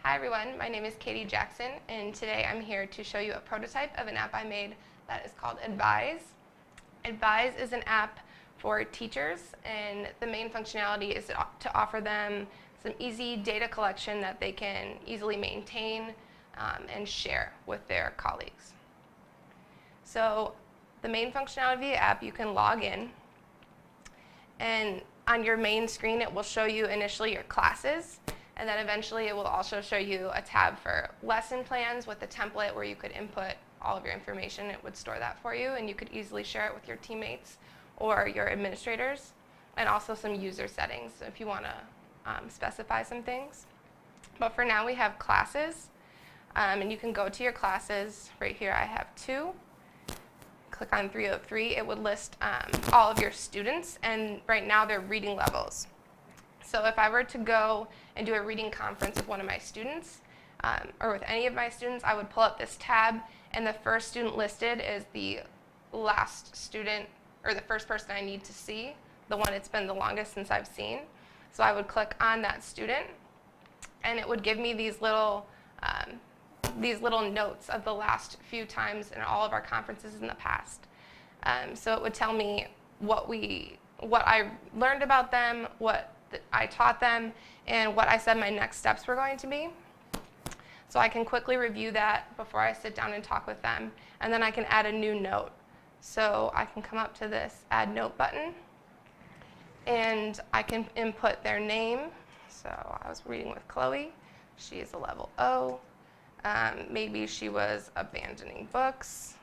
Hi everyone, my name is Katie Jackson, and today I'm here to show you a prototype of an app I made that is called Advize. Advize is an app for teachers, and the main functionality is to offer them some easy data collection that they can easily maintain and share with their colleagues. So the main functionality of the app, you can log in, and on your main screen it will show you initially your classes, and then eventually it will also show you a tab for lesson plans with a template where you could input all of your information. It would store that for you, and you could easily share it with your teammates or your administrators, and also some user settings if you want to specify some things. But for now we have classes, and you can go to your classes. Right here I have 2. Click on 303. It would list all of your students, and right now they're reading levels. So if I were to go and do a reading conference with one of my students, or with any of my students, I would pull up this tab, and the first student listed is the last student, or the first person I need to see, the one it's been the longest since I've seen. So I would click on that student, and it would give me these little notes of the last few times in all of our conferences in the past. So it would tell me what I learned about them, what I taught them, and what I said my next steps were going to be. So I can quickly review that before I sit down and talk with them, and then I can add a new note. So I can come up to this Add Note button, and I can input their name. So I was reading with Chloe. She is a level O. Maybe she was abandoning books.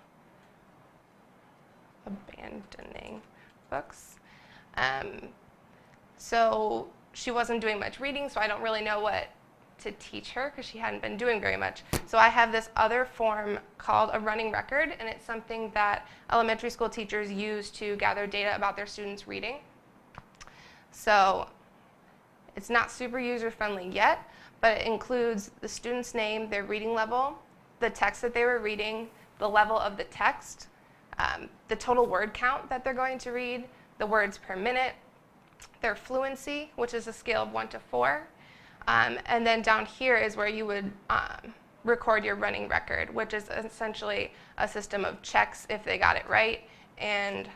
So she wasn't doing much reading, so I don't really know what to teach her because she hadn't been doing very much. So I have this other form called a running record, and it's something that elementary school teachers use to gather data about their students' reading. So it's not super user-friendly yet, but it includes the student's name, their reading level, the text that they were reading, the level of the text, the total word count that they're going to read, the words per minute, their fluency, which is a scale of 1 to 4, and then down here is where you would record your running record, which is essentially a system of checks if they got it right, and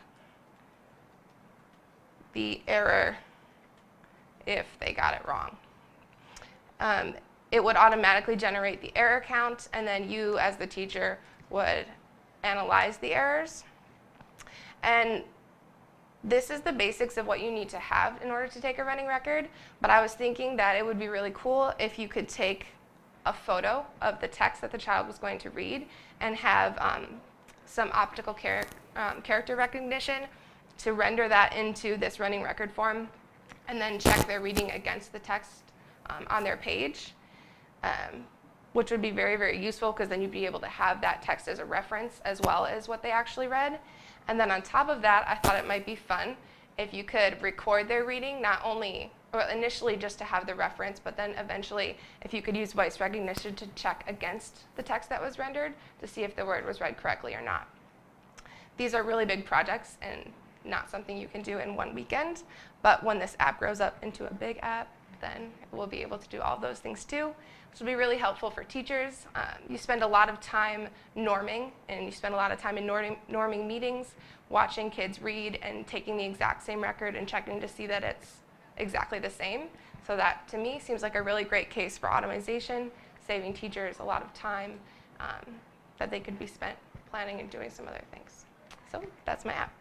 the error if they got it wrong. It would automatically generate the error count, and then you as the teacher would analyze the errors. And this is the basics of what you need to have in order to take a running record, but I was thinking that it would be really cool if you could take a photo of the text that the child was going to read and have some optical character recognition to render that into this running record form, and then check their reading against the text on their page, which would be very, very useful because then you'd be able to have that text as a reference as well as what they actually read. And then on top of that, I thought it might be fun if you could record their reading, not only, or initially just to have the reference, but then eventually if you could use voice recognition to check against the text that was rendered to see if the word was read correctly or not. These are really big projects and not something you can do in one weekend, but when this app grows up into a big app, then we'll be able to do all those things too, which will be really helpful for teachers. You spend a lot of time norming, and you spend a lot of time in norming meetings, watching kids read and taking the exact same record and checking to see that it's exactly the same. So that, to me, seems like a really great case for automation, saving teachers a lot of time that they could be spent planning and doing some other things. So that's my app.